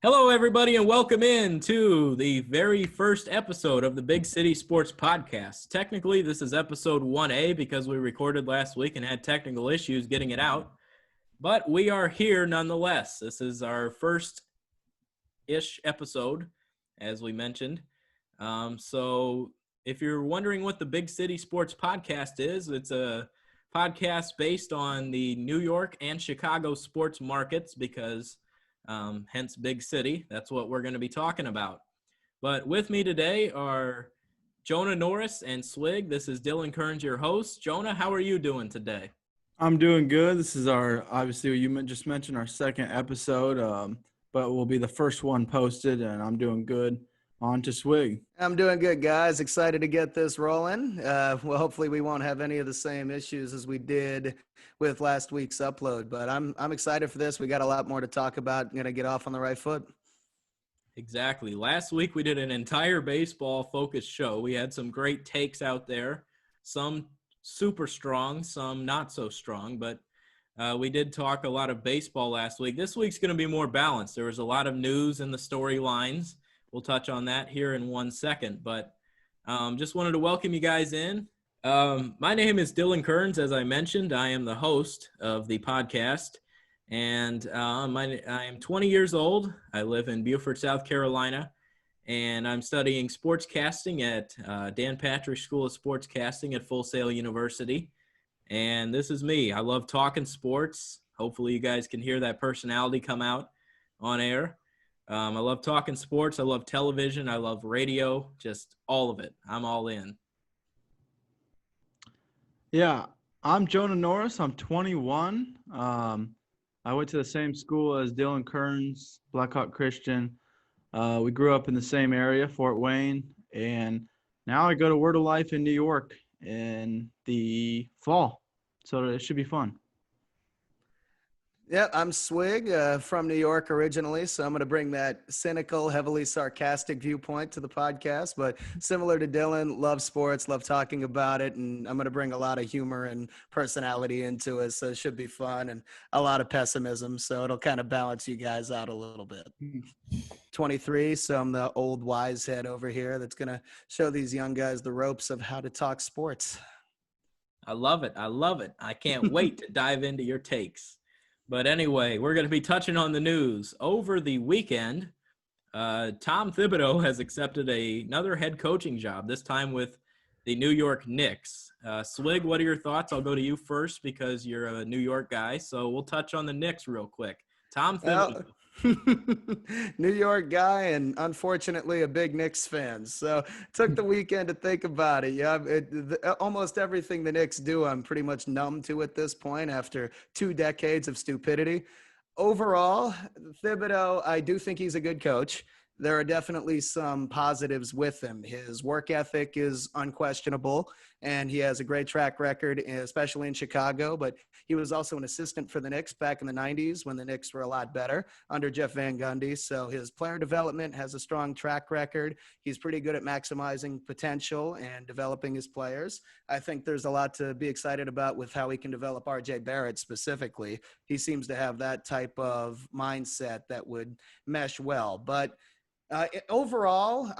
Hello, everybody, and welcome in to the very first episode of the Big City Sports Podcast. Technically, this is episode 1A because we recorded last week and had technical issues getting it out. But we are here nonetheless. This is our first-ish episode, as we mentioned. So if you're wondering what the Big City Sports Podcast is, it's a podcast based on the New York and Chicago sports markets because hence Big City. That's what we're going to be talking about. But with me today are Jonah Norris and Swig. This is Dylan Kearns, your host. Jonah, how are you doing today? I'm doing good. This is obviously you just mentioned our second episode, but will be the first one posted, and I'm doing good. On to Swig. I'm doing good, guys. Excited to get this rolling. Well, hopefully we won't have any of the same issues as we did with last week's upload, but I'm excited for this. We got a lot more to talk about. Going to get off on the right foot. Exactly. Last week we did an entire baseball-focused show. We had some great takes out there, some super strong, some not so strong, but we did talk a lot of baseball last week. This week's going to be more balanced. There was a lot of news in the storylines. We'll touch on that here in 1 second, but just wanted to welcome you guys in. My name is Dylan Kearns. As I mentioned, I am the host of the podcast, and I am 20 years old. I live in Beaufort, South Carolina, and I'm studying sportscasting at Dan Patrick School of Sportscasting at Full Sail University, and this is me. I love talking sports. Hopefully you guys can hear that personality come out on air. I love talking sports. I love television. I love radio, just all of it. I'm all in. Yeah, I'm Jonah Norris. I'm 21. I went to the same school as Dylan Kearns, Blackhawk Christian. We grew up in the same area, Fort Wayne, and now I go to Word of Life in New York in the fall. So it should be fun. Yeah, I'm Swig from New York originally, so I'm going to bring that cynical, heavily sarcastic viewpoint to the podcast. But similar to Dylan, love sports, love talking about it, and I'm going to bring a lot of humor and personality into it, so it should be fun, and a lot of pessimism, so it'll kind of balance you guys out a little bit. 23, so I'm the old wise head over here that's going to show these young guys the ropes of how to talk sports. I love it. I love it. I can't wait to dive into your takes. But anyway, we're going to be touching on the news. Over the weekend, Tom Thibodeau has accepted another head coaching job, this time with the New York Knicks. Swig, what are your thoughts? I'll go to you first because you're a New York guy, so we'll touch on the Knicks real quick. Tom Thibodeau. New York guy and unfortunately a big Knicks fan. So took the weekend to think about it. Yeah, almost everything the Knicks do, I'm pretty much numb to at this point after 2 decades of stupidity. Overall, Thibodeau, I do think he's a good coach. There are definitely some positives with him. His work ethic is unquestionable, and he has a great track record, especially in Chicago. But he was also an assistant for the Knicks back in the 90s when the Knicks were a lot better under Jeff Van Gundy. So his player development has a strong track record. He's pretty good at maximizing potential and developing his players. I think there's a lot to be excited about with how he can develop R.J. Barrett specifically. He seems to have that type of mindset that would mesh well. But overall,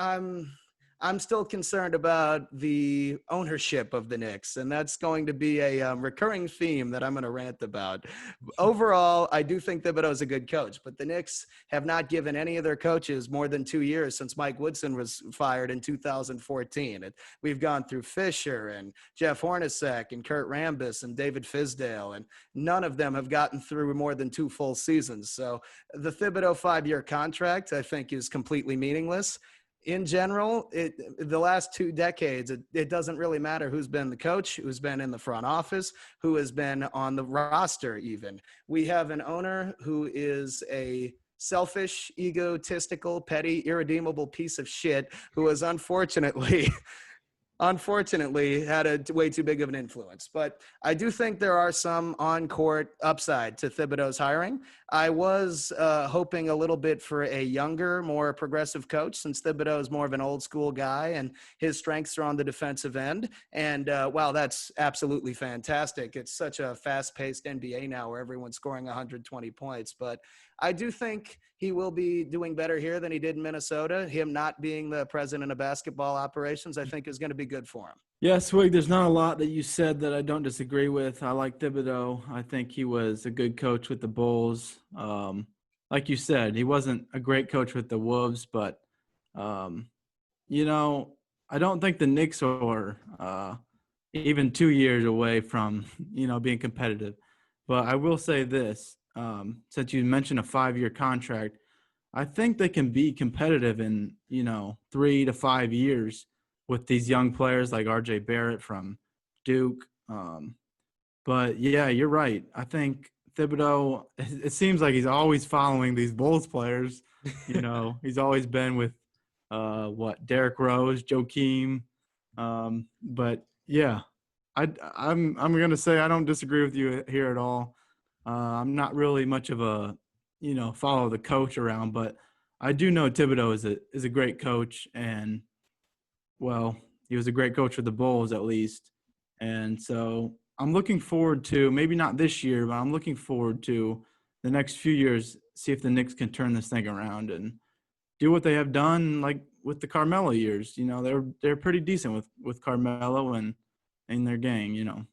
I'm still concerned about the ownership of the Knicks, and that's going to be a recurring theme that I'm going to rant about. Overall, I do think Thibodeau is a good coach, but the Knicks have not given any of their coaches more than 2 years since Mike Woodson was fired in 2014. We've gone through Fisher and Jeff Hornacek and Kurt Rambis and David Fizdale, and none of them have gotten through more than 2 full seasons. So the Thibodeau 5-year contract, I think, is completely meaningless. In general, the last 2 decades, it doesn't really matter who's been the coach, who's been in the front office, who has been on the roster even. We have an owner who is a selfish, egotistical, petty, irredeemable piece of shit who has unfortunately had a way too big of an influence. But I do think there are some on-court upside to Thibodeau's hiring. I was hoping a little bit for a younger, more progressive coach, since Thibodeau is more of an old school guy and his strengths are on the defensive end. And wow, that's absolutely fantastic. It's such a fast-paced NBA now where everyone's scoring 120 points. But I do think he will be doing better here than he did in Minnesota. Him not being the president of basketball operations, I think, is going to be good for him. Yeah, Swig, there's not a lot that you said that I don't disagree with. I like Thibodeau. I think he was a good coach with the Bulls. Like you said, he wasn't a great coach with the Wolves, but, you know, I don't think the Knicks are even 2 years away from, being competitive. But I will say this, since you mentioned a 5-year contract, I think they can be competitive in, 3 to 5 years with these young players like RJ Barrett from Duke. But yeah, you're right. I think Thibodeau, it seems like he's always following these Bulls players. He's always been with Derrick Rose, Joakim. But yeah, I'm gonna say I don't disagree with you here at all. I'm not really much of a follow the coach around, but I do know Thibodeau is a great coach, and well, he was a great coach for the Bulls at least. And so I'm looking forward to, maybe not this year, but I'm looking forward to the next few years, see if the Knicks can turn this thing around and do what they have done, like with the Carmelo years. They're pretty decent with Carmelo and their gang.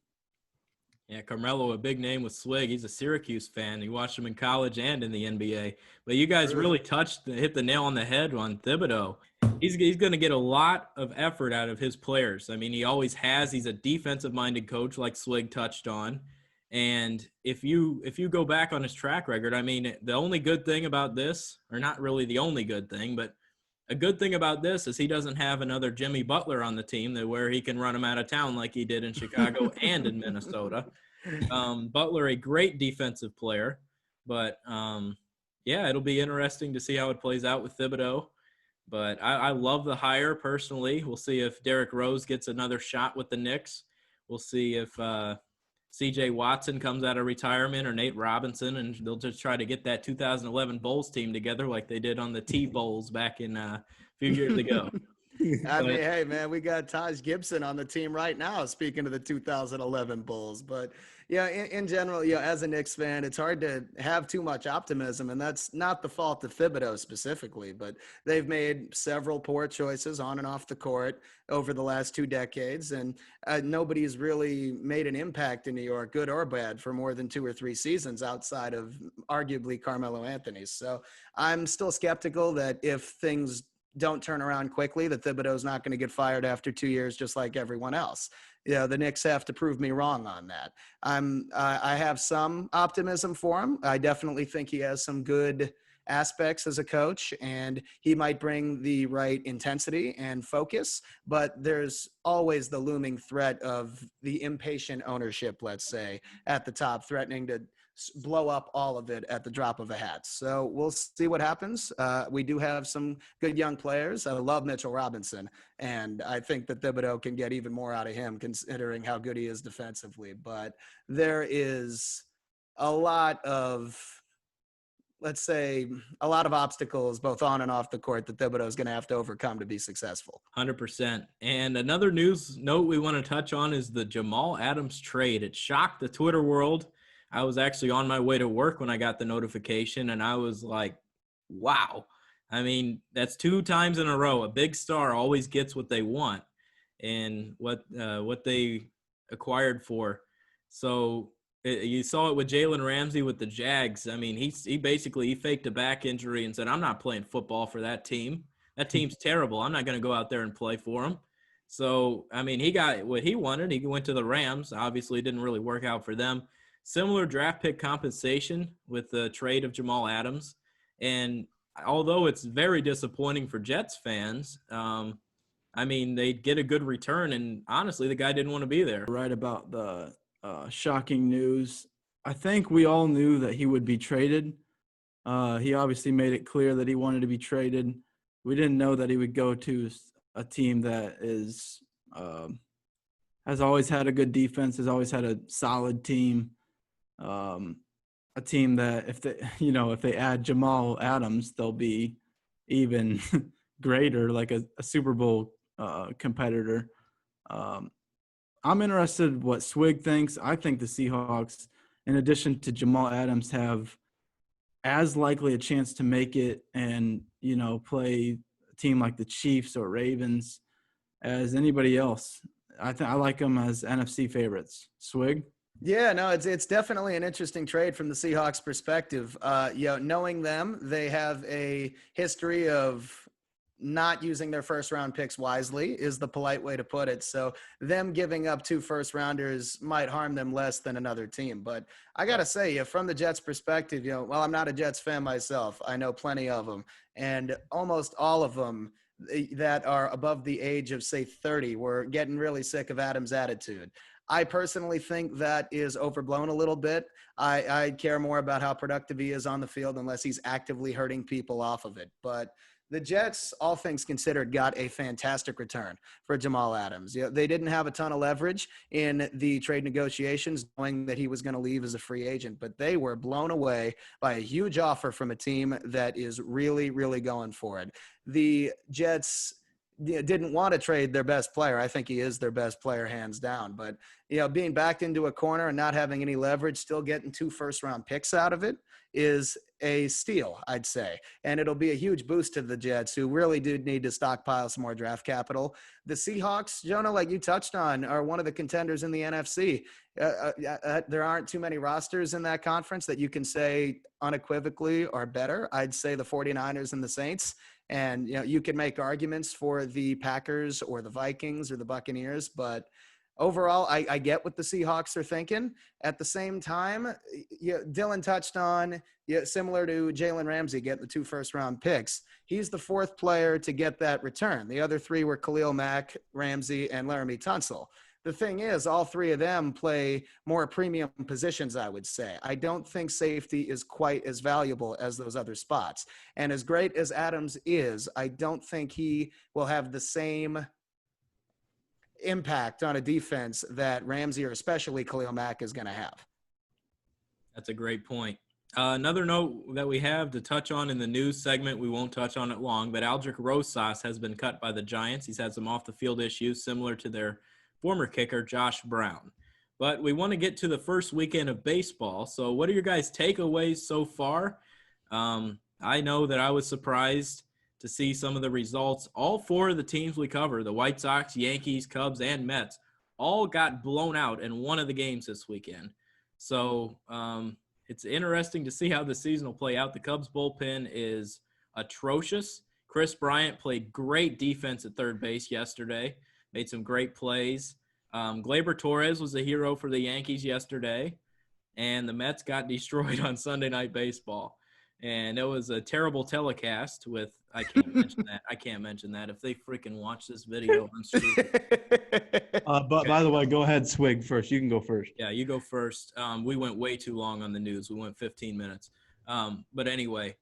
Yeah, Carmelo, a big name with Swig. He's a Syracuse fan. He watched him in college and in the NBA. But you guys really hit the nail on the head on Thibodeau. He's going to get a lot of effort out of his players. I mean, he always has. He's a defensive-minded coach, like Swig touched on. And if you go back on his track record, I mean, the only good thing about this, or not really the only good thing, but a good thing about this is he doesn't have another Jimmy Butler on the team where he can run him out of town like he did in Chicago and in Minnesota. Butler, a great defensive player, but yeah, it'll be interesting to see how it plays out with Thibodeau. But I love the hire personally. We'll see if Derrick Rose gets another shot with the Knicks. We'll see if C.J. Watson comes out of retirement or Nate Robinson, and they'll just try to get that 2011 Bulls team together like they did on the T-Bowls back in a few years ago. I mean, hey, man, we got Taj Gibson on the team right now, speaking of the 2011 Bulls. But, yeah, in general, as a Knicks fan, it's hard to have too much optimism, and that's not the fault of Thibodeau specifically, but they've made several poor choices on and off the court over the last 2 decades, and nobody's really made an impact in New York, good or bad, for more than 2 or 3 seasons outside of arguably Carmelo Anthony. So I'm still skeptical that if things don't turn around quickly, that Thibodeau's not going to get fired after 2 years, just like everyone else. The Knicks have to prove me wrong on that. I have some optimism for him. I definitely think he has some good aspects as a coach, and he might bring the right intensity and focus, but there's always the looming threat of the impatient ownership, let's say, at the top, threatening to blow up all of it at the drop of a hat. So we'll see what happens. We do have some good young players. I love Mitchell Robinson, and I think that Thibodeau can get even more out of him considering how good he is defensively. But there is a lot of, let's say, a lot of obstacles both on and off the court that Thibodeau is going to have to overcome to be successful. 100%. And another news note we want to touch on is the Jamal Adams trade. It shocked the Twitter world. I was actually on my way to work when I got the notification, and I was like, wow. I mean, that's 2 times in a row. A big star always gets what they want and what they acquired for. So you saw it with Jalen Ramsey with the Jags. I mean, he basically faked a back injury and said, I'm not playing football for that team. That team's terrible. I'm not going to go out there and play for them. So, I mean, he got what he wanted. He went to the Rams. Obviously, it didn't really work out for them. Similar draft pick compensation with the trade of Jamal Adams. And although it's very disappointing for Jets fans, I mean, they get a good return. And honestly, the guy didn't want to be there. Right about the shocking news. I think we all knew that he would be traded. He obviously made it clear that he wanted to be traded. We didn't know that he would go to a team that is has always had a good defense, has always had a solid team. a team that if they add Jamal Adams, they'll be even greater, like a Super Bowl competitor. Um, I'm interested what Swig thinks. I think the Seahawks, in addition to Jamal Adams, have as likely a chance to make it and, play a team like the Chiefs or Ravens as anybody else. I like them as NFC favorites. Swig? Yeah, no, it's definitely an interesting trade from the Seahawks perspective. Knowing them, they have a history of not using their first round picks wisely is the polite way to put it. So them giving up 2 first rounders might harm them less than another team. But I got to say, from the Jets perspective, well, I'm not a Jets fan myself. I know plenty of them, and almost all of them that are above the age of, say, 30 were getting really sick of Adams' attitude. I personally think that is overblown a little bit. I care more about how productive he is on the field unless he's actively hurting people off of it. But the Jets, all things considered, got a fantastic return for Jamal Adams. They didn't have a ton of leverage in the trade negotiations, knowing that he was going to leave as a free agent, but they were blown away by a huge offer from a team that is really, really going for it. The Jets didn't want to trade their best player. I think he is their best player, hands down. But, being backed into a corner and not having any leverage, still getting 2 first-round picks out of it is a steal, I'd say. And it'll be a huge boost to the Jets, who really do need to stockpile some more draft capital. The Seahawks, Jonah, like you touched on, are one of the contenders in the NFC. There aren't too many rosters in that conference that you can say unequivocally are better. I'd say the 49ers and the Saints. And, you can make arguments for the Packers or the Vikings or the Buccaneers, but overall, I get what the Seahawks are thinking. At the same time, Dylan touched on, similar to Jalen Ramsey getting the 2 first-round picks, he's the 4th player to get that return. The other 3 were Khalil Mack, Ramsey, and Laramie Tunsil. The thing is, all 3 of them play more premium positions, I would say. I don't think safety is quite as valuable as those other spots. And as great as Adams is, I don't think he will have the same impact on a defense that Ramsey or especially Khalil Mack is going to have. That's a great point. Another note that we have to touch on in the news segment, we won't touch on it long, but Aldrick Rosas has been cut by the Giants. He's had some off-the-field issues similar to their former kicker, Josh Brown. But we want to get to the first weekend of baseball. So what are your guys' takeaways so far? I know that I was surprised to see some of the results. All 4 of the teams we cover, the White Sox, Yankees, Cubs, and Mets, all got blown out in one of the games this weekend. So it's interesting to see how the season will play out. The Cubs bullpen is atrocious. Chris Bryant played great defense at third base yesterday, made some great plays. Gleyber Torres was a hero for the Yankees yesterday, and the Mets got destroyed on Sunday Night Baseball. And it was a terrible telecast with – I can't mention that. I can't mention that. If they freaking watch this video, I'm screwed. But by the way, go ahead, Swig, first. You can go first. Yeah, you go first. We went way too long on the news. We went 15 minutes. But anyway,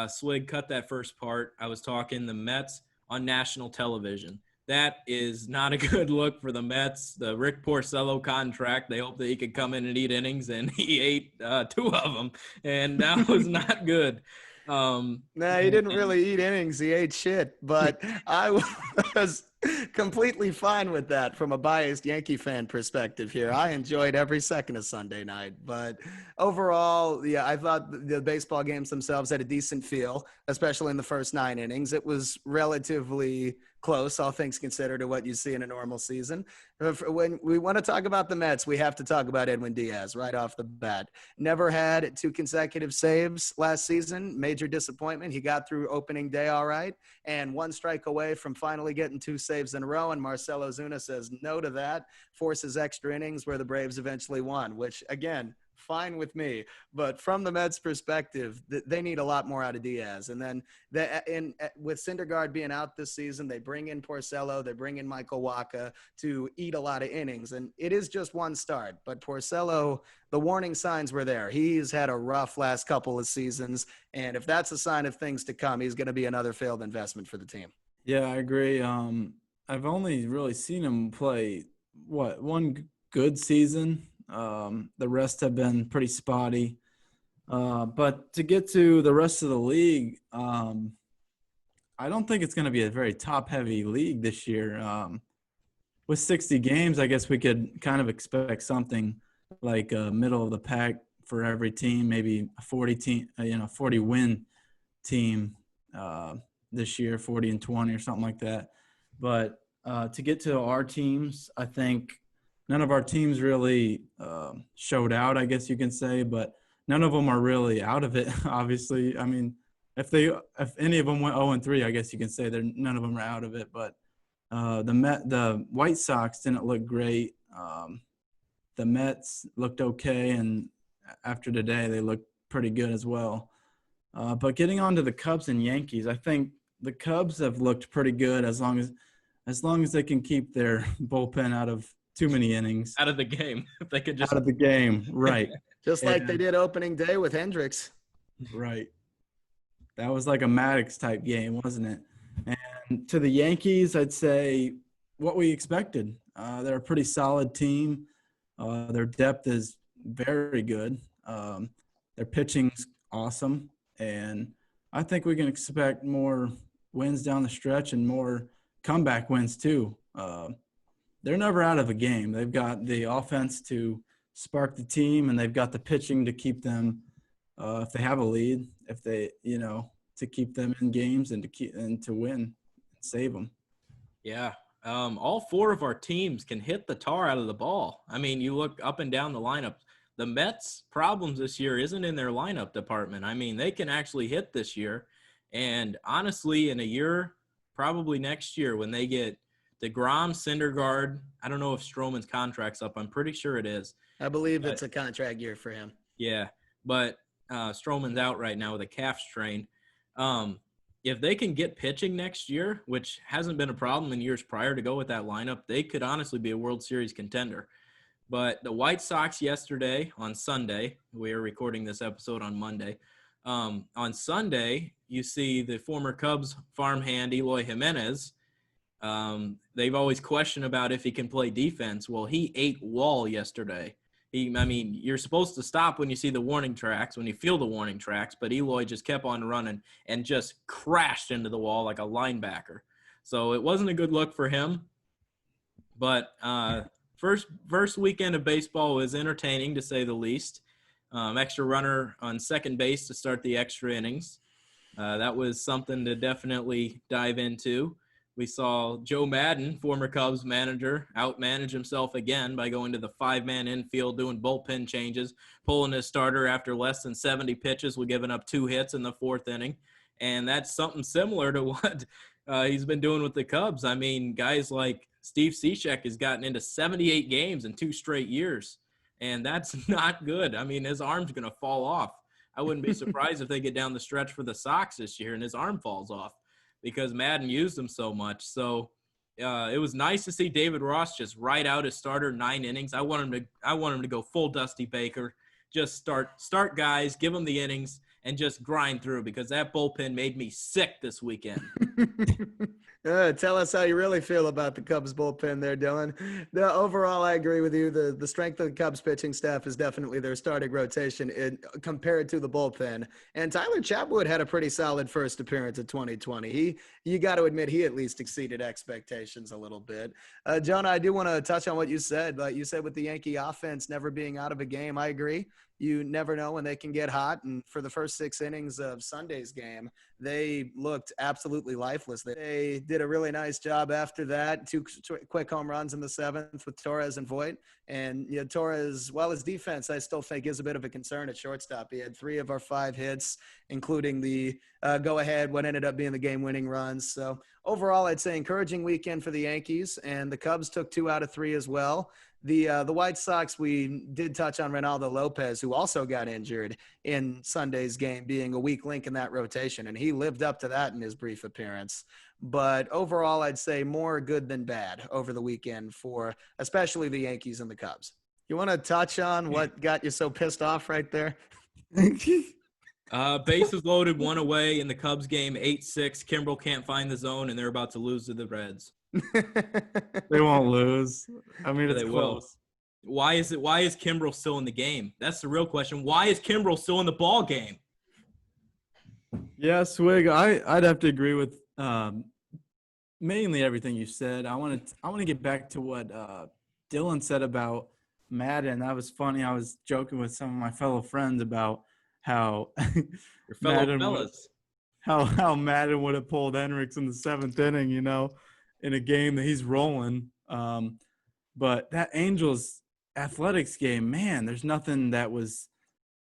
Swig, cut that first part. I was talking the Mets on national television. That is not a good look for the Mets. The Rick Porcello contract, they hope that he could come in and eat innings, and he ate 2 of them, and that was not good. Nah, he didn't really eat innings. He ate shit, but I was completely fine with that from a biased Yankee fan perspective here. I enjoyed every second of Sunday night, but overall, yeah, I thought the baseball games themselves had a decent feel, especially in the first 9 innings. It was relatively close, all things considered, to what you see in a normal season. When we want to talk about the Mets, we have to talk about Edwin Diaz right off the bat. Never had 2 consecutive saves last season. Major disappointment. He got through opening day all right, and 1 strike away from finally getting 2 saves in a row, and Marcell Ozuna says no to that, forces extra innings where the Braves eventually won, which, again, fine with me. But from the Mets' perspective, they need a lot more out of Diaz. And then with Syndergaard being out this season, they bring in Porcello, they bring in Michael Wacha to eat a lot of innings. And it is just 1 start. But Porcello, the warning signs were there. He's had a rough last couple of seasons. And if that's a sign of things to come, he's going to be another failed investment for the team. Yeah, I agree. I've only really seen him play, 1 good season. The rest have been pretty spotty. But to get to the rest of the league, I don't think it's going to be a very top-heavy league this year. With 60 games, I guess we could kind of expect something like middle of the pack for every team, maybe a 40 win team this year, 40-20 or something like that. But to get to our teams, I think none of our teams really showed out, I guess you can say, but none of them are really out of it, obviously. I mean, if any of them went 0-3, I guess you can say none of them are out of it. But the White Sox didn't look great. The Mets looked okay, and after today, they looked pretty good as well. But getting on to the Cubs and Yankees, I think the Cubs have looked pretty good as long as they can keep their bullpen out of too many innings. Out of the game. If they could just out of the game, right. Just like they did opening day with Hendricks. Right. That was like a Maddox type game, wasn't it? And to the Yankees, I'd say what we expected. They're a pretty solid team. Their depth is very good. Their pitching's awesome. And I think we can expect more wins down the stretch and more comeback wins too. They're never out of a game. They've got the offense to spark the team, and they've got the pitching to keep them if they have a lead, if they, to keep them in games and to win and save them. Yeah. All four of our teams can hit the tar out of the ball. I mean, you look up and down the lineup. The Mets' problems this year isn't in their lineup department. I mean, they can actually hit this year. And honestly, in a year, probably next year when they get DeGrom, Syndergaard, I don't know if Stroman's contract's up. I'm pretty sure it is. I believe it's a contract year for him. Yeah, but Stroman's out right now with a calf strain. If they can get pitching next year, which hasn't been a problem in years prior to go with that lineup, they could honestly be a World Series contender. But the White Sox yesterday on Sunday, we are recording this episode on Monday. On Sunday, you see the former Cubs farmhand Eloy Jimenez. They've always questioned about if he can play defense. Well, he ate wall yesterday. You're supposed to stop when you see the warning tracks, when you feel the warning tracks, but Eloy just kept on running and just crashed into the wall like a linebacker. So it wasn't a good look for him. But first weekend of baseball was entertaining, to say the least. Extra runner on second base to start the extra innings. That was something to definitely dive into. We saw Joe Madden, former Cubs manager, outmanage himself again by going to the 5-man infield, doing bullpen changes, pulling his starter after less than 70 pitches, with giving up 2 hits in the 4th inning. And that's something similar to what he's been doing with the Cubs. I mean, guys like Steve Cishek has gotten into 78 games in 2 straight years, and that's not good. I mean, his arm's going to fall off. I wouldn't be surprised if they get down the stretch for the Sox this year and his arm falls off, because Madden used him so much. So it was nice to see David Ross just ride out his starter 9 innings. I want him to go full Dusty Baker, just start guys, give them the innings, and just grind through, because that bullpen made me sick this weekend. Tell us how you really feel about the Cubs bullpen there, Dylan. Overall, I agree with you. The strength of the Cubs pitching staff is definitely their starting rotation compared to the bullpen. And Tyler Chatwood had a pretty solid first appearance of 2020. You got to admit, he at least exceeded expectations a little bit. Jonah, I do want to touch on what you said. Like you said, with the Yankee offense never being out of a game, I agree. You never know when they can get hot. And for the first 6 innings of Sunday's game, they looked absolutely lifeless. They did a really nice job after that. 2 quick home runs in the 7th with Torres and Voit. And Torres, well, his defense, I still think, is a bit of a concern at shortstop. He had 3 of our 5 hits, including the go-ahead, what ended up being the game-winning runs. So overall, I'd say encouraging weekend for the Yankees. And the Cubs took 2 out of 3 as well. The White Sox, we did touch on Reynaldo Lopez, who also got injured in Sunday's game, being a weak link in that rotation, and he lived up to that in his brief appearance. But overall, I'd say more good than bad over the weekend for especially the Yankees and the Cubs. You want to touch on what got you so pissed off right there? Bases loaded, 1 away in the Cubs game, 8-6. Kimbrel can't find the zone, and they're about to lose to the Reds. They won't lose. I mean, it's They close. Why is Kimbrel still in the game? That's the real question. Why is Kimbrel still in the ball game? Yeah, Swig, I'd have to agree with mainly everything you said. I want to get back to what Dylan said about Madden. That was funny. I was joking with some of my fellow friends about how Your fellow Madden fellas. how Madden would have pulled Hendricks in the 7th inning, in a game that he's rolling. But that Angels Athletics game, man, there's nothing that was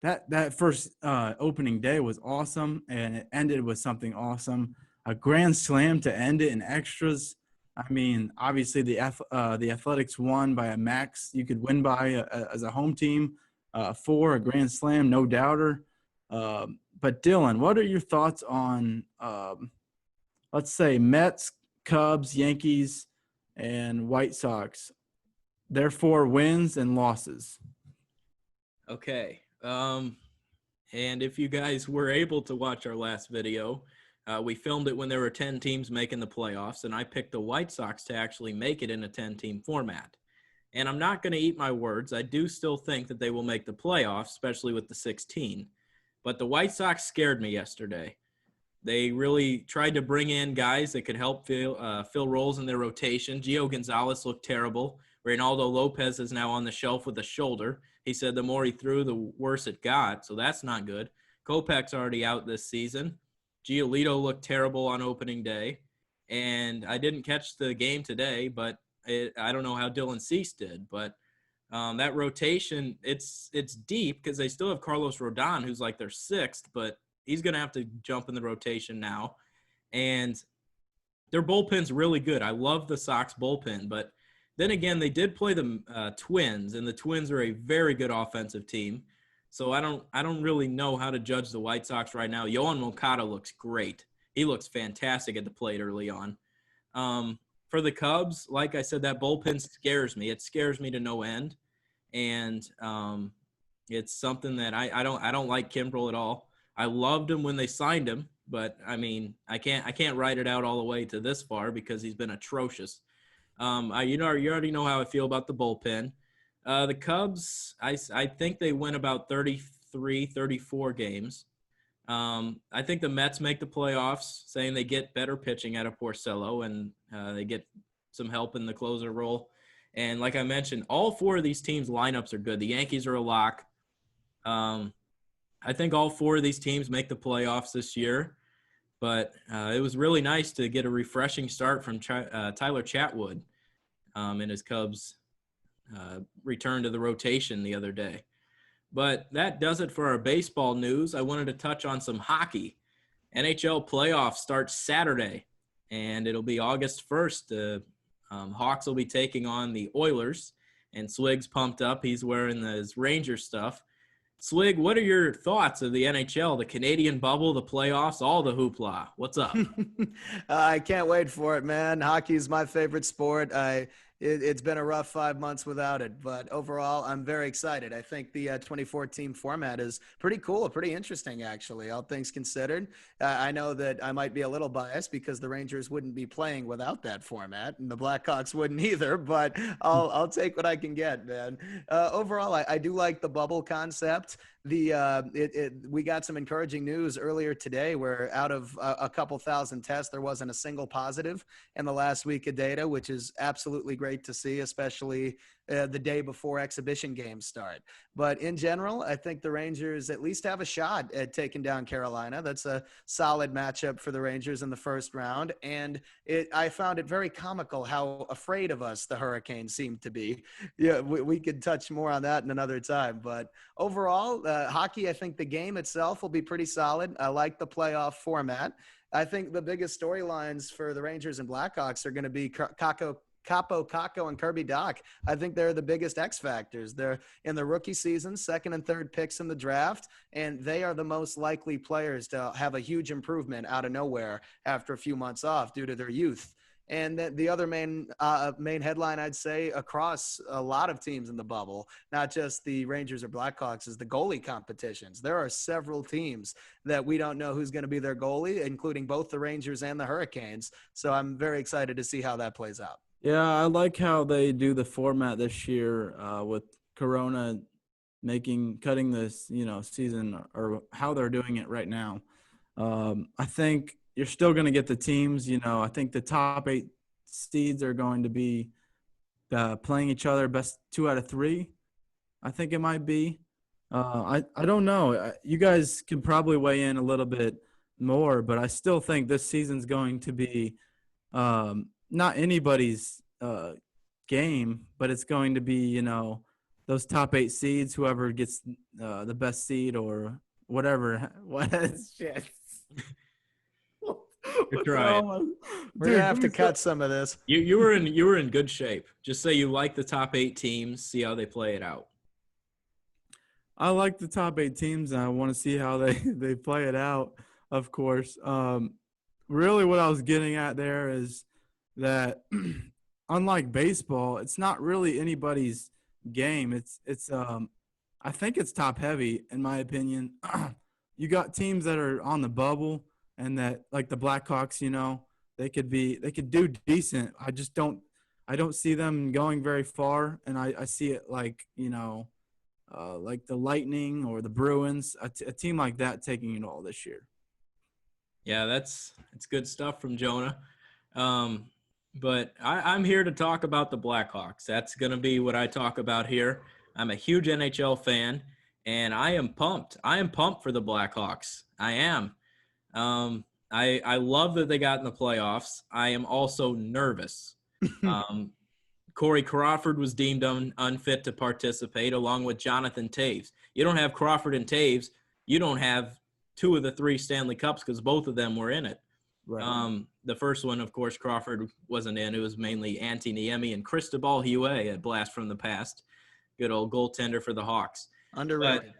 that first opening day was awesome, and it ended with something awesome. A grand slam to end it in extras. I mean, obviously the Athletics won by a max you could win by as a home team for a grand slam, no doubter. But Dylan, what are your thoughts on let's say Mets, Cubs, Yankees, and White Sox? Their 4 wins and losses. Okay. And if you guys were able to watch our last video, we filmed it when there were 10 teams making the playoffs, and I picked the White Sox to actually make it in a 10-team format. And I'm not going to eat my words. I do still think that they will make the playoffs, especially with the 16. But the White Sox scared me yesterday. They really tried to bring in guys that could help fill roles in their rotation. Gio Gonzalez looked terrible. Reynaldo Lopez is now on the shelf with a shoulder. He said the more he threw, the worse it got, so that's not good. Kopech's already out this season. Giolito looked terrible on opening day. And I didn't catch the game today, but I don't know how Dylan Cease did. But that rotation, it's deep because they still have Carlos Rodon, who's like their 6th, but he's going to have to jump in the rotation now. And their bullpen's really good. I love the Sox bullpen, but then again, they did play the Twins, and the Twins are a very good offensive team. So I don't really know how to judge the White Sox right now. Yohan Moncada looks great. He looks fantastic at the plate early on. For the Cubs, like I said, that bullpen scares me. It scares me to no end, and it's something that I don't like Kimbrel at all. I loved him when they signed him, but I mean I can't write it out all the way to this far because he's been atrocious. You already know how I feel about the bullpen. The Cubs, I think they win about 33, 34 games. I think the Mets make the playoffs, saying they get better pitching out of Porcello, and they get some help in the closer role. And like I mentioned, all 4 of these teams' lineups are good. The Yankees are a lock. I think all 4 of these teams make the playoffs this year. But it was really nice to get a refreshing start from Tyler Chatwood in his Cubs return to the rotation the other day. But that does it for our baseball news. I wanted to touch on some hockey. NHL playoffs start Saturday, and it'll be August 1st. The Hawks will be taking on the Oilers, and Swig's pumped up. He's wearing his Ranger stuff. Swig, what are your thoughts of the NHL, the Canadian bubble, the playoffs, all the hoopla? What's up? I can't wait for it, man. Hockey is my favorite sport. It's been a rough 5 months without it, but overall, I'm very excited. I think the 24-team format is pretty cool, pretty interesting, actually, all things considered. I know that I might be a little biased because the Rangers wouldn't be playing without that format, and the Blackhawks wouldn't either, but I'll take what I can get, man. Overall, I do like the bubble concept. We got some encouraging news earlier today where out of a couple thousand tests, there wasn't a single positive in the last week of data, which is absolutely great to see, especially the day before exhibition games start. But in general, I think the Rangers at least have a shot at taking down Carolina. That's a solid matchup for the Rangers in the first round. And I found it very comical how afraid of us the Hurricanes seem to be. Yeah, we could touch more on that in another time. But overall, hockey, I think the game itself will be pretty solid. I like the playoff format. I think the biggest storylines for the Rangers and Blackhawks are going to be Capo and Kirby Dach. I think they're the biggest X factors. They're in the rookie season, 2nd and 3rd picks in the draft, and they are the most likely players to have a huge improvement out of nowhere after a few months off due to their youth. And the other main headline, I'd say, across a lot of teams in the bubble, not just the Rangers or Blackhawks, is the goalie competitions. There are several teams that we don't know who's going to be their goalie, including both the Rangers and the Hurricanes. So I'm very excited to see how that plays out. Yeah, I like how they do the format this year with Corona cutting this, season or how they're doing it right now. I think you're still going to get the teams. I think the top 8 seeds are going to be playing each other best 2 out of 3. I think it might be. I don't know. You guys can probably weigh in a little bit more, but I still think this season's going to be not anybody's game, but it's going to be those top 8 seeds, whoever gets the best seed or whatever. What shit? You're What the trying. hell? We're gonna have to Dude, cut some of this. You were in good shape. Just say you like the top 8 teams. See how they play it out. I like the top 8 teams, and I want to see how they play it out. Of course, really, what I was getting at there is that unlike baseball, it's not really anybody's game. It's I think it's top heavy in my opinion. You got teams that are on the bubble and that like the Blackhawks, they could do decent. I don't see them going very far, and I see it like the Lightning or the Bruins, a team like that taking it all this year. Yeah, it's good stuff from Jonah. But I'm here to talk about the Blackhawks. That's going to be what I talk about here. I'm a huge NHL fan, and I am pumped. I am pumped for the Blackhawks. I am. I love that they got in the playoffs. I am also nervous. Corey Crawford was deemed unfit to participate, along with Jonathan Taves. You don't have Crawford and Taves, you don't have 2 of the 3 Stanley Cups because both of them were in it. Right. The first one, of course, Crawford wasn't in. It was mainly Antti Niemi and Cristobal Huet, a blast from the past. Good old goaltender for the Hawks. Underrated.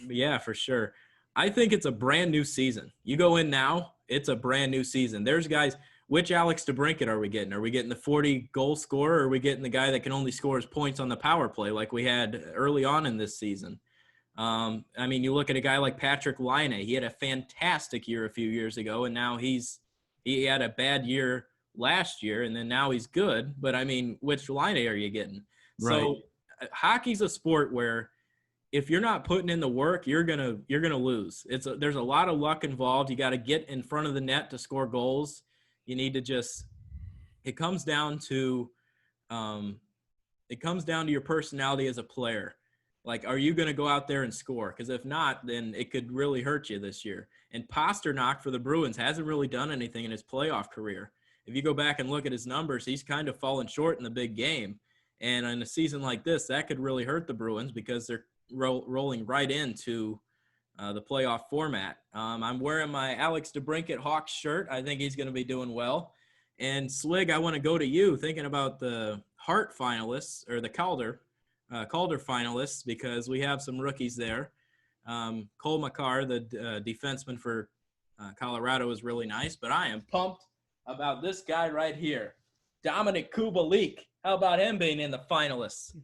But, yeah, for sure. I think it's a brand new season. You go in now, it's a brand new season. There's guys – which Alex DeBrincat are we getting? Are we getting the 40-goal scorer, or are we getting the guy that can only score his points on the power play like we had early on in this season? I mean, you look at a guy like Patrick Laine. He had a fantastic year a few years ago, and now he had a bad year last year, and then now he's good. But, I mean, which Laine are you getting? Right. So hockey's a sport where if you're not putting in the work, you're gonna lose. There's a lot of luck involved. You got to get in front of the net to score goals. You need to it comes down to your personality as a player. Like, are you going to go out there and score? Because if not, then it could really hurt you this year. And Pasternak for the Bruins hasn't really done anything in his playoff career. If you go back and look at his numbers, he's kind of fallen short in the big game. And in a season like this, that could really hurt the Bruins because they're rolling right into the playoff format. I'm wearing my Alex DeBrincat Hawks shirt. I think he's going to be doing well. And Slig, I want to go to you thinking about the Hart finalists or the Calder finalists, because we have some rookies there. Cole Makar, the defenseman for Colorado, is really nice, but I am pumped about this guy right here, Dominic Kubalik. How about him being in the finalists?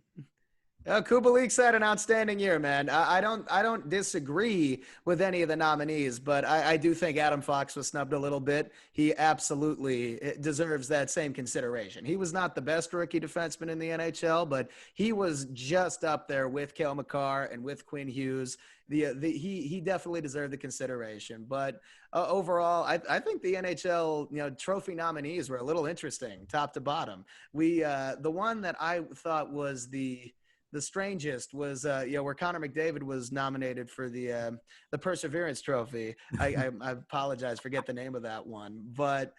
Kubalik's had an outstanding year, man. I don't disagree with any of the nominees, but I do think Adam Fox was snubbed a little bit. He absolutely deserves that same consideration. He was not the best rookie defenseman in the NHL, but he was just up there with Cale Makar and with Quinn Hughes. He definitely deserved the consideration. But overall, I think the NHL trophy nominees were a little interesting, top to bottom. The one that I thought was the strangest was where Connor McDavid was nominated for the Perseverance Trophy. I apologize, forget the name of that one, but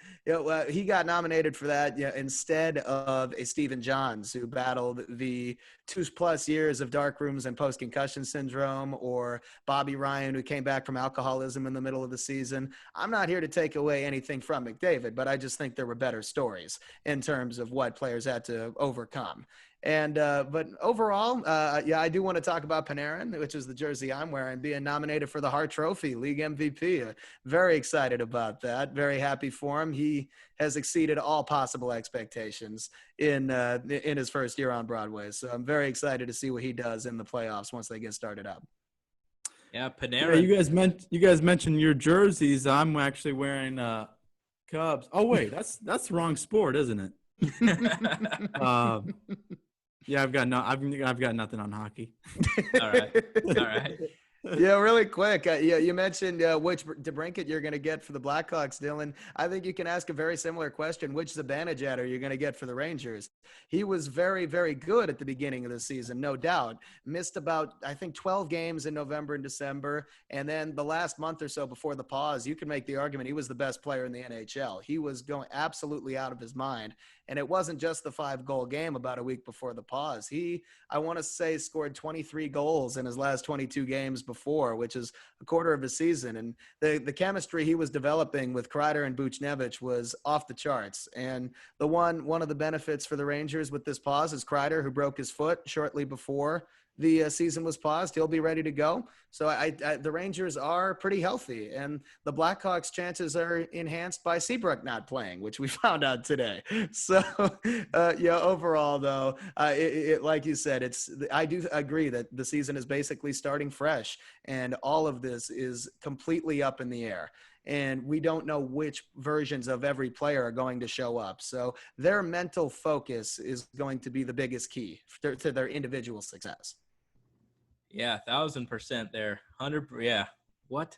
he got nominated for that instead of a Stephen Johns, who battled the 2+ years of dark rooms and post-concussion syndrome, or Bobby Ryan, who came back from alcoholism in the middle of the season. I'm not here to take away anything from McDavid, but I just think there were better stories in terms of what players had to overcome. And but overall, I do want to talk about Panarin, which is the jersey I'm wearing, being nominated for the Hart Trophy, league MVP. Very excited about that. Very happy for him. He has exceeded all possible expectations in his first year on Broadway. So I'm very excited to see what he does in the playoffs once they get started up. Yeah, Panarin. Yeah, you guys mentioned your jerseys. I'm actually wearing Cubs. Oh wait, that's the wrong sport, isn't it? Yeah, I've got nothing on hockey. All right. All right. Yeah, really quick. Yeah, you mentioned which DeBrincat you're going to get for the Blackhawks, Dylan. I think you can ask a very similar question. Which Zibanejad are you going to get for the Rangers? He was very, very good at the beginning of the season, no doubt. Missed about, I think, 12 games in November and December. And then the last month or so before the pause, you can make the argument he was the best player in the NHL. He was going absolutely out of his mind. And it wasn't just the 5-goal game about a week before the pause. He, I want to say, scored 23 goals in his last 22 games before, which is a quarter of a season. And the chemistry he was developing with Kreider and Buchnevich was off the charts. And one of the benefits for the Rangers with this pause is Kreider, who broke his foot shortly before the season was paused. He'll be ready to go. So the Rangers are pretty healthy, and the Blackhawks' chances are enhanced by Seabrook not playing, which we found out today. So, overall though, like you said, I do agree that the season is basically starting fresh, and all of this is completely up in the air. And we don't know which versions of every player are going to show up. So their mental focus is going to be the biggest key to their individual success. Yeah, 1,000% there. 100. Yeah. What?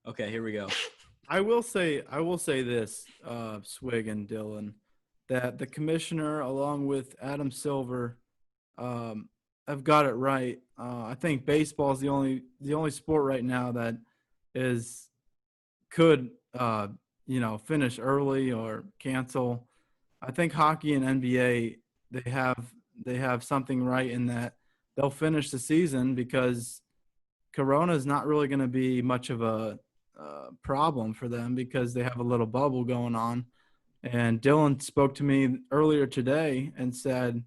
Okay, here we go. I will say this, Swig and Dylan, that the commissioner, along with Adam Silver, have got it right. I think baseball is the only sport right now that could finish early or cancel. I think hockey and NBA they have something right in that they'll finish the season because Corona is not really going to be much of a problem for them because they have a little bubble going on. And Dylan spoke to me earlier today and said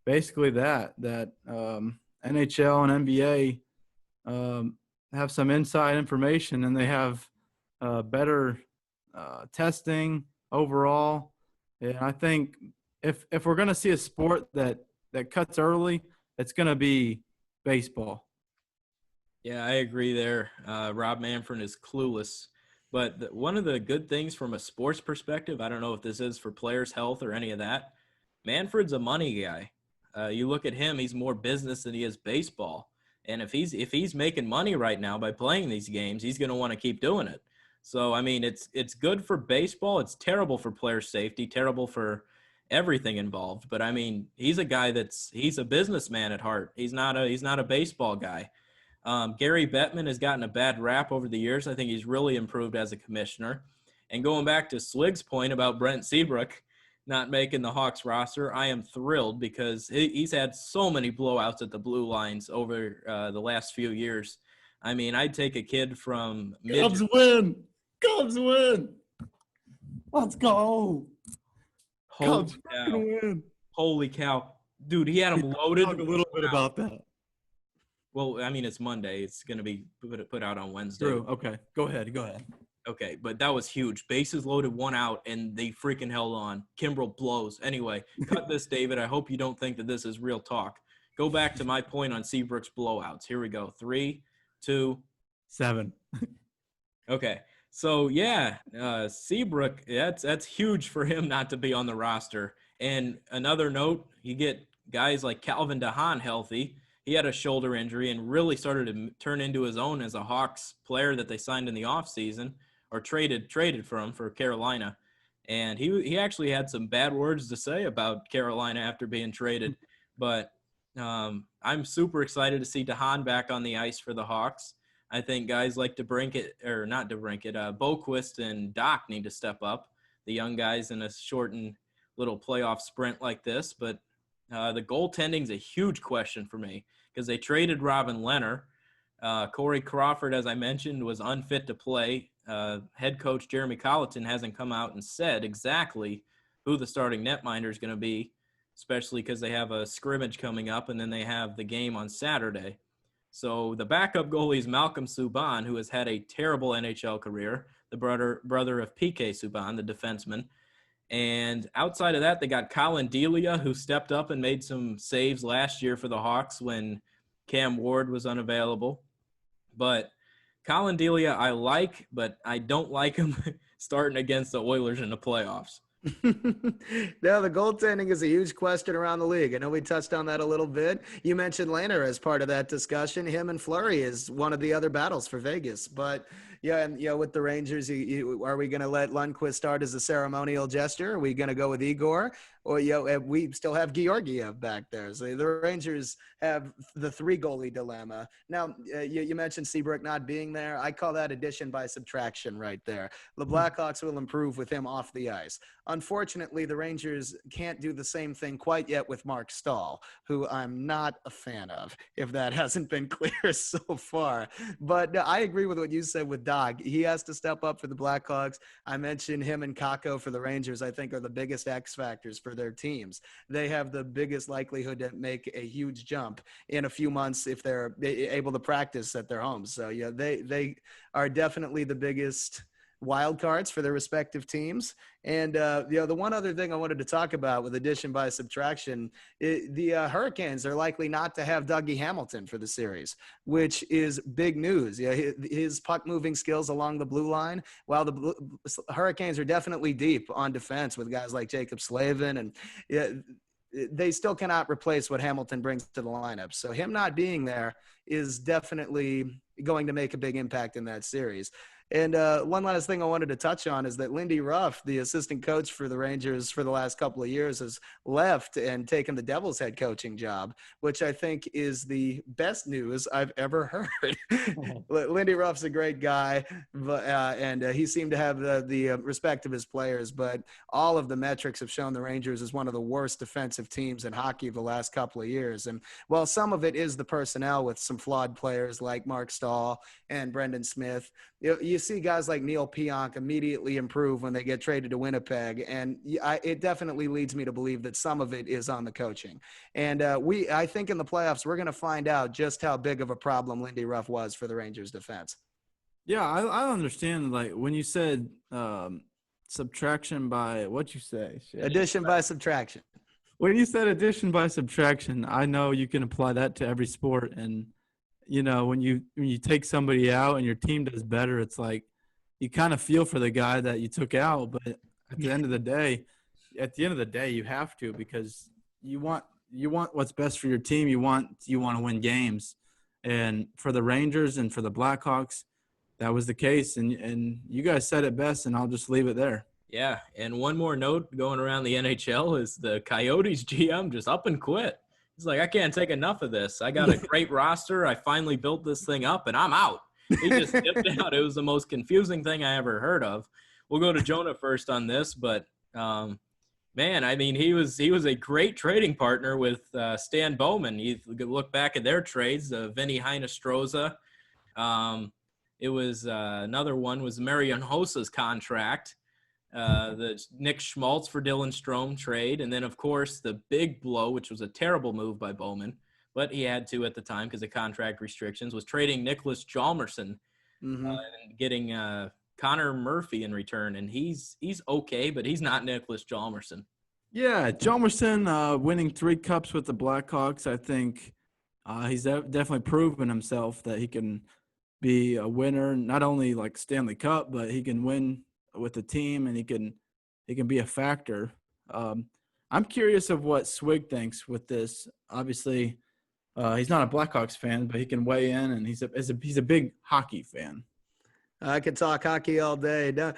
basically that NHL and NBA have some inside information, and they have better testing overall. And I think if we're going to see a sport that cuts early, it's going to be baseball. Yeah, I agree there. Rob Manfred is clueless. But one of the good things from a sports perspective, I don't know if this is for players' health or any of that, Manfred's a money guy. You look at him, he's more business than he is baseball. And if he's making money right now by playing these games, he's going to want to keep doing it. So, I mean, it's good for baseball. It's terrible for player safety, terrible for everything involved. But I mean, he's a guy he's a businessman at heart. He's not a baseball guy. Gary Bettman has gotten a bad rap over the years. I think he's really improved as a commissioner. And going back to Swig's point about Brent Seabrook not making the Hawks roster, I am thrilled because he's had so many blowouts at the blue lines over the last few years. I mean, I'd take a kid from Cubs win. Let's go. Cubs win. Holy cow. Dude, he had him loaded. Talk a little bit about that. Well, I mean, it's Monday. It's going to be put out on Wednesday. True. Okay. Go ahead. Okay, but that was huge. Bases loaded, 1 out, and they freaking held on. Kimbrel blows. Anyway, cut this, David. I hope you don't think that this is real talk. Go back to my point on Seabrook's blowouts. Here we go. 3, 2, 7. Okay. So, yeah, Seabrook, that's huge for him not to be on the roster. And another note, you get guys like Calvin DeHaan healthy. He had a shoulder injury and really started to turn into his own as a Hawks player that they signed in the offseason or traded for him for Carolina. And he actually had some bad words to say about Carolina after being traded. But I'm super excited to see DeHaan back on the ice for the Hawks. I think guys like Boquist and Doc need to step up, the young guys in a shortened little playoff sprint like this. But the goaltending is a huge question for me because they traded Robin Lehner. Corey Crawford, as I mentioned, was unfit to play. Head coach Jeremy Colleton hasn't come out and said exactly who the starting netminder is going to be, especially because they have a scrimmage coming up and then they have the game on Saturday. So the backup goalie is Malcolm Subban, who has had a terrible NHL career, the brother of PK Subban, the defenseman. And outside of that, they got Colin Delia, who stepped up and made some saves last year for the Hawks when Cam Ward was unavailable. But Colin Delia I like, but I don't like him starting against the Oilers in the playoffs. Now, the goaltending is a huge question around the league. I know we touched on that a little bit. You mentioned Lanner as part of that discussion. Him and Fleury is one of the other battles for Vegas. But yeah, and with the Rangers, are we going to let Lundqvist start as a ceremonial gesture? Are we going to go with Igor? Or we still have Georgiev back there. So the Rangers have the three goalie dilemma. Now, you mentioned Seabrook not being there. I call that addition by subtraction right there. The Blackhawks will improve with him off the ice. Unfortunately, the Rangers can't do the same thing quite yet with Mark Stahl, who I'm not a fan of, if that hasn't been clear so far. But I agree with what you said with Dog. He has to step up for the Blackhawks. I mentioned him and Kakko for the Rangers, I think, are the biggest X factors for their teams. They have the biggest likelihood to make a huge jump in a few months if they're able to practice at their homes. So, yeah, they are definitely the biggest wild cards for their respective teams. And the one other thing I wanted to talk about with addition by subtraction, the Hurricanes are likely not to have Dougie Hamilton for the series, which is big news. Yeah, his puck moving skills along the blue line, while the Hurricanes are definitely deep on defense with guys like Jacob Slavin, and they still cannot replace what Hamilton brings to the lineup. So him not being there is definitely going to make a big impact in that series. And one last thing I wanted to touch on is that Lindy Ruff, the assistant coach for the Rangers for the last couple of years, has left and taken the Devils head coaching job, which I think is the best news I've ever heard. Lindy Ruff's a great guy, and he seemed to have the respect of his players, but all of the metrics have shown the Rangers as one of the worst defensive teams in hockey of the last couple of years. And while some of it is the personnel with some flawed players like Mark Stahl and Brendan Smith, you see guys like Neil Pionk immediately improve when they get traded to Winnipeg. And it definitely leads me to believe that some of it is on the coaching. And I think in the playoffs, we're going to find out just how big of a problem Lindy Ruff was for the Rangers defense. Yeah, I understand. Like when you said subtraction by what you say? Shit. Addition by subtraction. When you said addition by subtraction, I know you can apply that to every sport. And when you take somebody out and your team does better, it's like you kind of feel for the guy that you took out. But at the end of the day, you have to, because you want what's best for your team. You want to win games, and for the Rangers and for the Blackhawks, that was the case. And you guys said it best, and I'll just leave it there. Yeah, and one more note going around the NHL is the Coyotes GM just up and quit. He's like, I can't take enough of this. I got a great roster. I finally built this thing up, and I'm out. He just dipped out. It was the most confusing thing I ever heard of. We'll go to Jonah first on this, but man, I mean, he was a great trading partner with Stan Bowman. You look back at their trades, Vinny Heinestroza. It was another one was Marian Hosa's contract. The Nick Schmaltz for Dylan Strome trade, and then of course the big blow, which was a terrible move by Bowman, but he had to at the time because of contract restrictions, was trading Nicholas Hjalmarsson and getting Connor Murphy in return, and he's okay, but he's not Nicholas Hjalmarsson. Yeah, Hjalmarsson winning 3 cups with the Blackhawks. I think he's definitely proven himself that he can be a winner, not only like Stanley Cup, but he can win with the team, and he can be a factor. I'm curious of what Swig thinks with this. Obviously, he's not a Blackhawks fan, but he can weigh in, and he's a big hockey fan. I could talk hockey all day. No,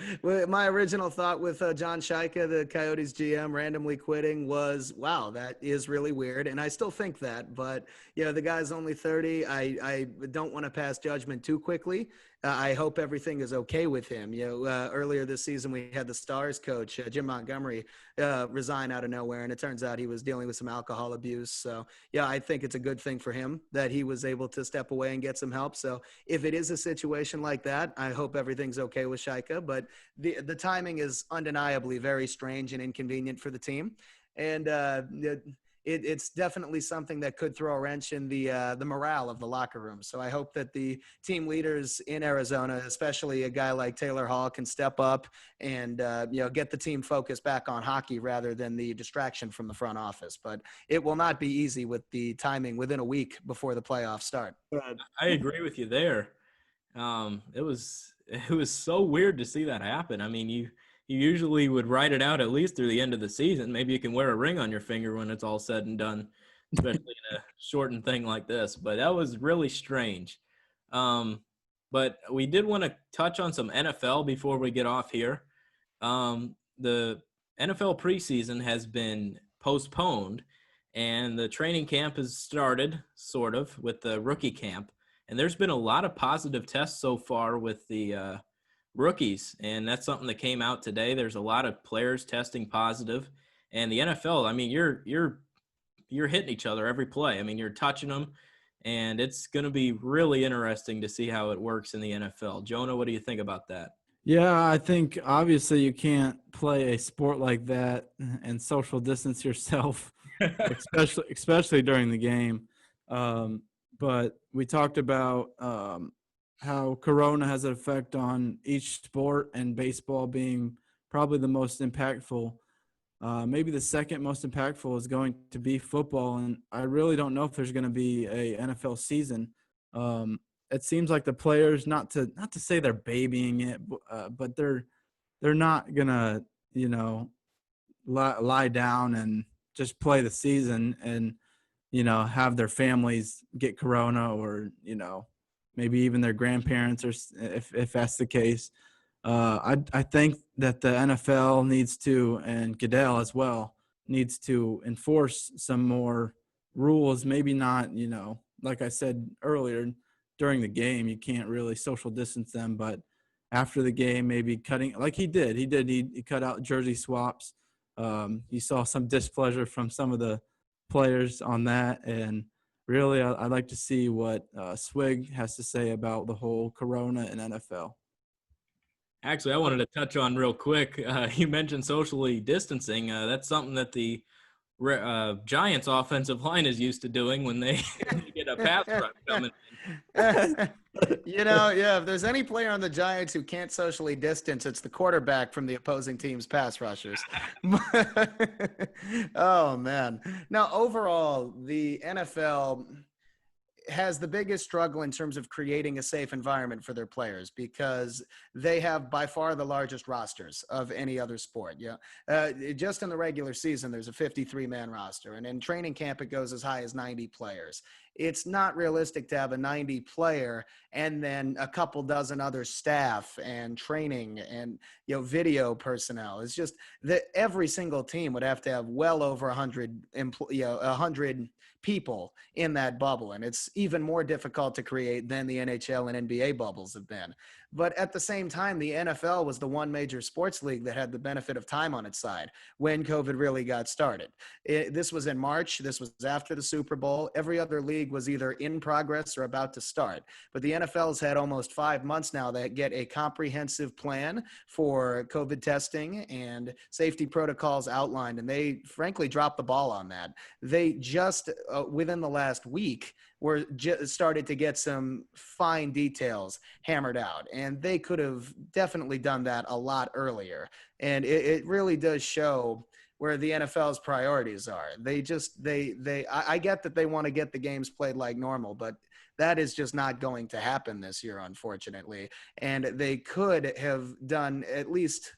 my original thought with John Shaika, the Coyotes GM, randomly quitting was, wow, that is really weird. And I still think that. But, the guy's only 30. I don't want to pass judgment too quickly. I hope everything is okay with him. Earlier this season, we had the Stars coach, Jim Montgomery, resign out of nowhere. And it turns out he was dealing with some alcohol abuse. So, I think it's a good thing for him that he was able to step away and get some help. So if it is a situation like that, I hope everything's okay with Shaika. But the timing is undeniably very strange and inconvenient for the team. And it's definitely something that could throw a wrench in the morale of the locker room. So I hope that the team leaders in Arizona, especially a guy like Taylor Hall, can step up and get the team focused back on hockey rather than the distraction from the front office. But it will not be easy with the timing within a week before the playoffs start. I agree with you there. It was so weird to see that happen. I mean, you usually would ride it out at least through the end of the season. Maybe you can wear a ring on your finger when it's all said and done, especially in a shortened thing like this. But that was really strange. But we did want to touch on some NFL before we get off here. The NFL preseason has been postponed, and the training camp has started, sort of, with the rookie camp. And there's been a lot of positive tests so far with the rookies, and that's something that came out today. There's a lot of players testing positive, and the NFL, I mean, you're hitting each other every play. I mean, you're touching them, and it's going to be really interesting to see how it works in the NFL. Jonah, what do you think about that? Yeah, I think obviously you can't play a sport like that and social distance yourself, especially during the game. But we talked about how Corona has an effect on each sport, and baseball being probably the most impactful. Maybe the second most impactful is going to be football, and I really don't know if there's going to be a NFL season. It seems like the players, not to say they're babying it, but they're not gonna, lie down and just play the season and, have their families get Corona, or, maybe even their grandparents, or if that's the case. I think that the NFL needs to, and Goodell as well, needs to enforce some more rules. Maybe not, like I said earlier, during the game, you can't really social distance them, but after the game, maybe cutting, like he did. He cut out jersey swaps. You saw some displeasure from some of the players on that, and really, I'd like to see what Swig has to say about the whole Corona and NFL. Actually, I wanted to touch on real quick. You mentioned socially distancing. That's something that the Giants offensive line is used to doing when they get a pass rush coming. If there's any player on the Giants who can't socially distance, it's the quarterback from the opposing team's pass rushers. Oh, man. Now, overall, the NFL has the biggest struggle in terms of creating a safe environment for their players, because they have by far the largest rosters of any other sport. Just in the regular season, there's a 53-man roster, and in training camp, it goes as high as 90 players. It's not realistic to have a 90 player and then a couple dozen other staff and training and video personnel. It's just that every single team would have to have well over 100 people in that bubble, and it's even more difficult to create than the NHL and NBA bubbles have been. But at the same time, the NFL was the one major sports league that had the benefit of time on its side when COVID really got started. This was in March. This was after the Super Bowl. Every other league was either in progress or about to start. But the NFL's had almost 5 months now that get a comprehensive plan for COVID testing and safety protocols outlined, and they frankly dropped the ball on that. They just, within the last week, started to get some fine details hammered out, and they could have definitely done that a lot earlier. And it really does show where the NFL's priorities are. I get that they want to get the games played like normal, but that is just not going to happen this year, unfortunately. And they could have done at least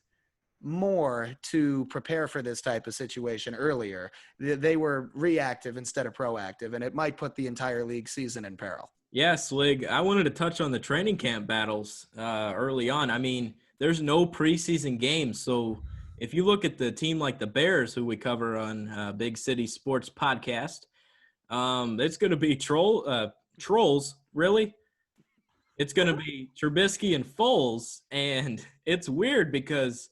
more to prepare for this type of situation earlier. They were reactive instead of proactive, and it might put the entire league season in peril. Yeah, Slig, I wanted to touch on the training camp battles early on. I mean, there's no preseason games, so if you look at the team like the Bears, who we cover on Big City Sports Podcast, it's going to be trolls, really. It's going to be Trubisky and Foles, and it's weird because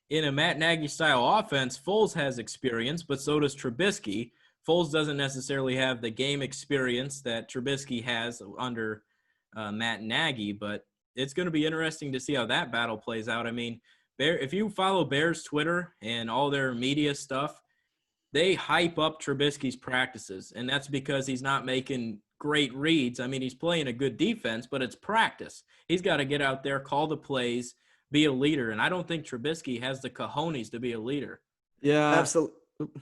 in a Matt Nagy-style offense, Foles has experience, but so does Trubisky. Foles doesn't necessarily have the game experience that Trubisky has under Matt Nagy, but it's going to be interesting to see how that battle plays out. I mean, if you follow Bears Twitter and all their media stuff, they hype up Trubisky's practices, and that's because he's not making great reads. I mean, he's playing a good defense, but it's practice. He's got to get out there, call the plays, be a leader, and I don't think Trubisky has the cojones to be a leader. Yeah, absolutely.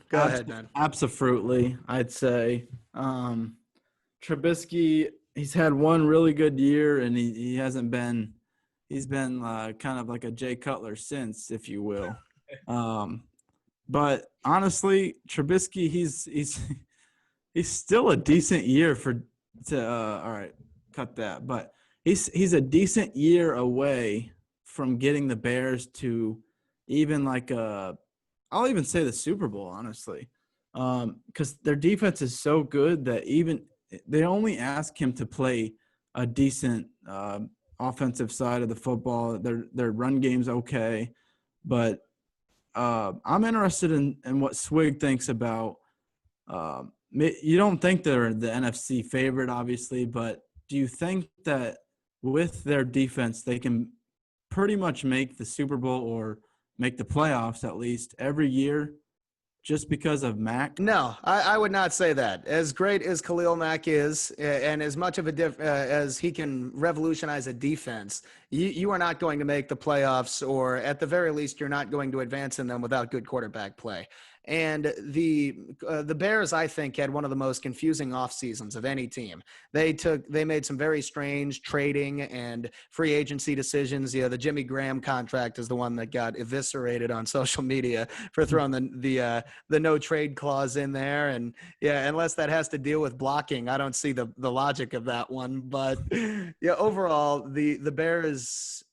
Go ahead, man. Absolutely, I'd say. Trubisky, he's had one really good year, and he hasn't been he's been kind of like a Jay Cutler since, if you will. But honestly, Trubisky, he's still a decent year all right, cut that. But he's a decent year away from getting the Bears to even I'll even say the Super Bowl, honestly. Because their defense is so good that even they only ask him to play a decent offensive side of the football. Their run game's okay, but I'm interested in what Swig thinks about. You don't think they're the NFC favorite, obviously, but do you think that with their defense they can pretty much make the Super Bowl or make the playoffs at least every year just because of Mac? No, I would not say that. As great as Khalil Mack is, and as much of as he can revolutionize a defense, you are not going to make the playoffs, or at the very least, you're not going to advance in them without good quarterback play. And the Bears, I think, had one of the most confusing off seasons of any team. They made some very strange trading and free agency decisions. The Jimmy Graham contract is the one that got eviscerated on social media for throwing the no trade clause in there. And yeah, unless that has to deal with blocking, I don't see the logic of that one. But yeah, overall, the Bears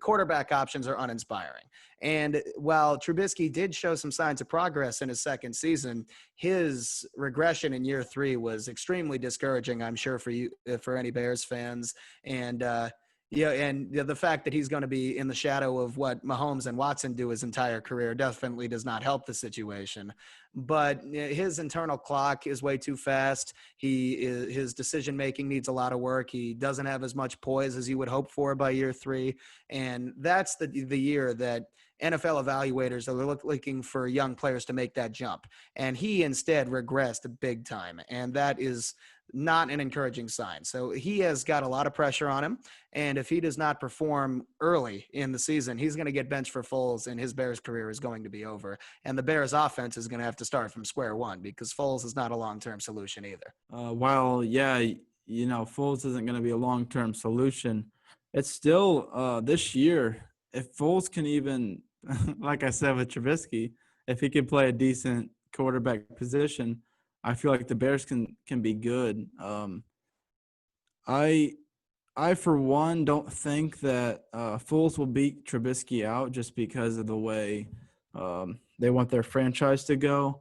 quarterback options are uninspiring. And while Trubisky did show some signs of progress in his second season, his regression in year 3 was extremely discouraging, I'm sure, for any Bears fans. And the fact that he's going to be in the shadow of what Mahomes and Watson do his entire career definitely does not help the situation. But his internal clock is way too fast. His decision making needs a lot of work. He doesn't have as much poise as you would hope for by year 3, and that's the year that NFL evaluators are looking for young players to make that jump. And he instead regressed big time, and that is not an encouraging sign. So he has got a lot of pressure on him. And if he does not perform early in the season, he's going to get benched for Foles, and his Bears career is going to be over. And the Bears offense is going to have to start from square one, because Foles is not a long-term solution either. While, yeah, Foles isn't going to be a long-term solution, it's still this year, if Foles can even, like I said with Trubisky, if he can play a decent quarterback position, I feel like the Bears can be good. I for one don't think that Foles will beat Trubisky out just because of the way they want their franchise to go.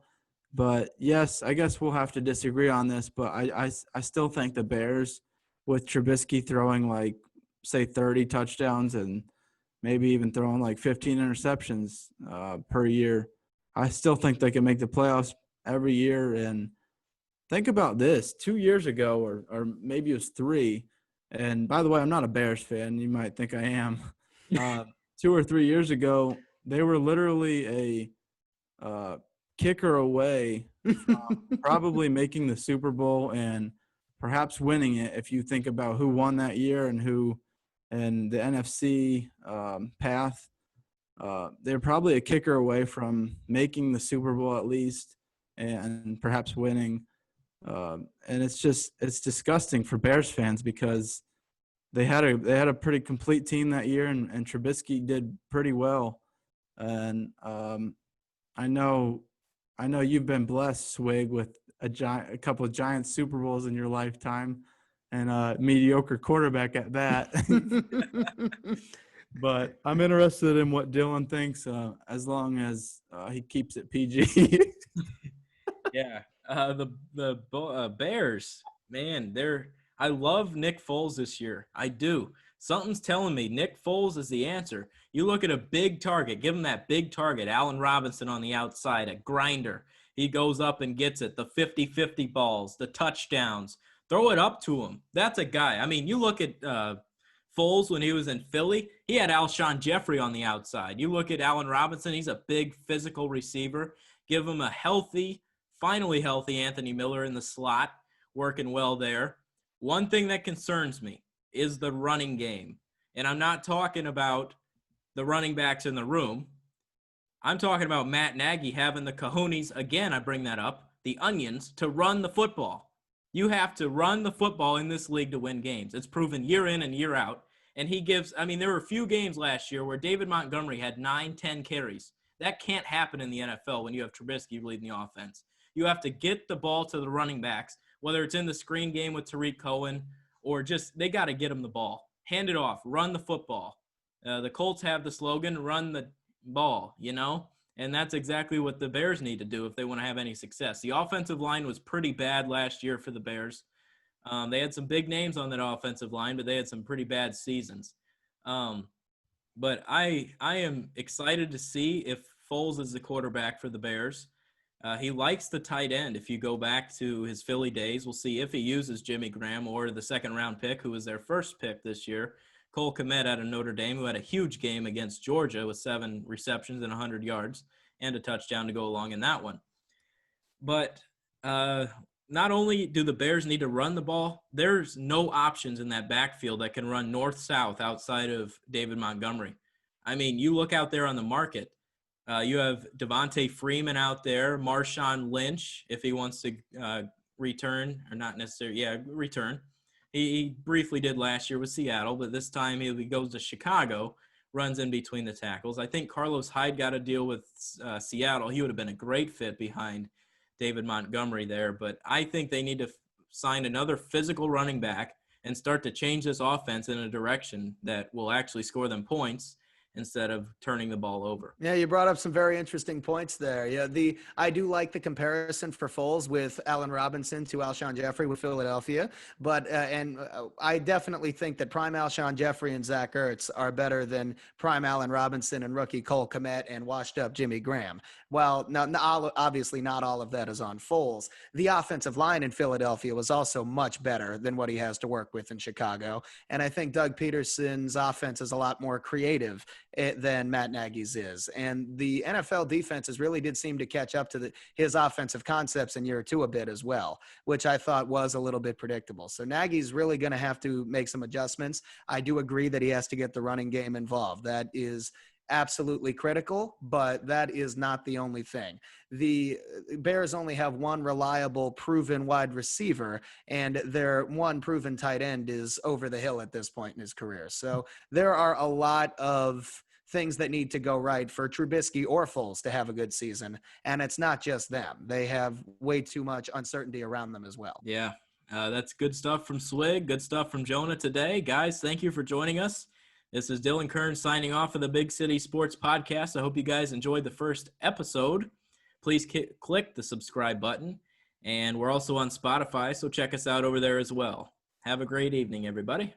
But yes, I guess we'll have to disagree on this. But I still think the Bears, with Trubisky throwing say 30 touchdowns and maybe even throwing 15 interceptions per year, I still think they can make the playoffs every year. And think about this: 2 years ago, or maybe it was 3. And by the way, I'm not a Bears fan. You might think I am. 2 or 3 years ago, they were literally a kicker away from probably making the Super Bowl and perhaps winning it. If you think about who won that year and the NFC path, they're probably a kicker away from making the Super Bowl at least and perhaps winning. And it's disgusting for Bears fans because they had a pretty complete team that year, and Trubisky did pretty well. And I know you've been blessed, Swig, with a couple of giant Super Bowls in your lifetime, and a mediocre quarterback at that. But I'm interested in what Dylan thinks, as long as he keeps it PG. Yeah. The Bears, man, I love Nick Foles this year. I do. Something's telling me Nick Foles is the answer. You look at a big target, give him that big target, Allen Robinson on the outside, a grinder. He goes up and gets it, the 50-50 balls, the touchdowns. Throw it up to him. That's a guy. I mean, you look at Foles when he was in Philly, he had Alshon Jeffrey on the outside. You look at Allen Robinson, he's a big physical receiver. Give him a finally healthy Anthony Miller in the slot, working well there. One thing that concerns me is the running game. And I'm not talking about the running backs in the room. I'm talking about Matt Nagy having the cojones, again, I bring that up, the onions, to run the football. You have to run the football in this league to win games. It's proven year in and year out. And there were a few games last year where David Montgomery had 9-10 carries. That can't happen in the NFL when you have Trubisky leading the offense. You have to get the ball to the running backs, whether it's in the screen game with Tariq Cohen or just they got to get him the ball. Hand it off. Run the football. The Colts have the slogan, run the ball, and that's exactly what the Bears need to do if they want to have any success. The offensive line was pretty bad last year for the Bears. They had some big names on that offensive line, but they had some pretty bad seasons. But I am excited to see if Foles is the quarterback for the Bears. He likes the tight end. If you go back to his Philly days, we'll see if he uses Jimmy Graham or the second-round pick, who was their first pick this year, Cole Kmet out of Notre Dame, who had a huge game against Georgia with 7 receptions and 100 yards and a touchdown to go along in that one. But not only do the Bears need to run the ball, there's no options in that backfield that can run north-south outside of David Montgomery. I mean, you look out there on the market, you have Devontae Freeman out there, Marshawn Lynch, if he wants to return, or not necessarily, return. He briefly did last year with Seattle, but this time he goes to Chicago, runs in between the tackles. I think Carlos Hyde got a deal with Seattle. He would have been a great fit behind David Montgomery there, but I think they need to sign another physical running back and start to change this offense in a direction that will actually score them points instead of turning the ball over. Yeah, you brought up some very interesting points there. Yeah, I do like the comparison for Foles with Allen Robinson to Alshon Jeffrey with Philadelphia, but I definitely think that prime Alshon Jeffrey and Zach Ertz are better than prime Allen Robinson and rookie Cole Kmet and washed up Jimmy Graham. Well, obviously not all of that is on Foles. The offensive line in Philadelphia was also much better than what he has to work with in Chicago, and I think Doug Peterson's offense is a lot more creative than Matt Nagy's is. And the NFL defenses really did seem to catch up to his offensive concepts in year 2 a bit as well, which I thought was a little bit predictable. So Nagy's really going to have to make some adjustments. I do agree that he has to get the running game involved. That is absolutely critical, but that is not the only thing. The Bears only have one reliable, proven wide receiver, and their one proven tight end is over the hill at this point in his career. So there are a lot of things that need to go right for Trubisky or Foles to have a good season, and it's not just them. They have way too much uncertainty around them as well. Yeah, that's good stuff from Swig, good stuff from Jonah today. Guys, thank you for joining us. This is Dylan Kern signing off of the Big City Sports Podcast. I hope you guys enjoyed the first episode. Please click the subscribe button. And we're also on Spotify, so check us out over there as well. Have a great evening, everybody.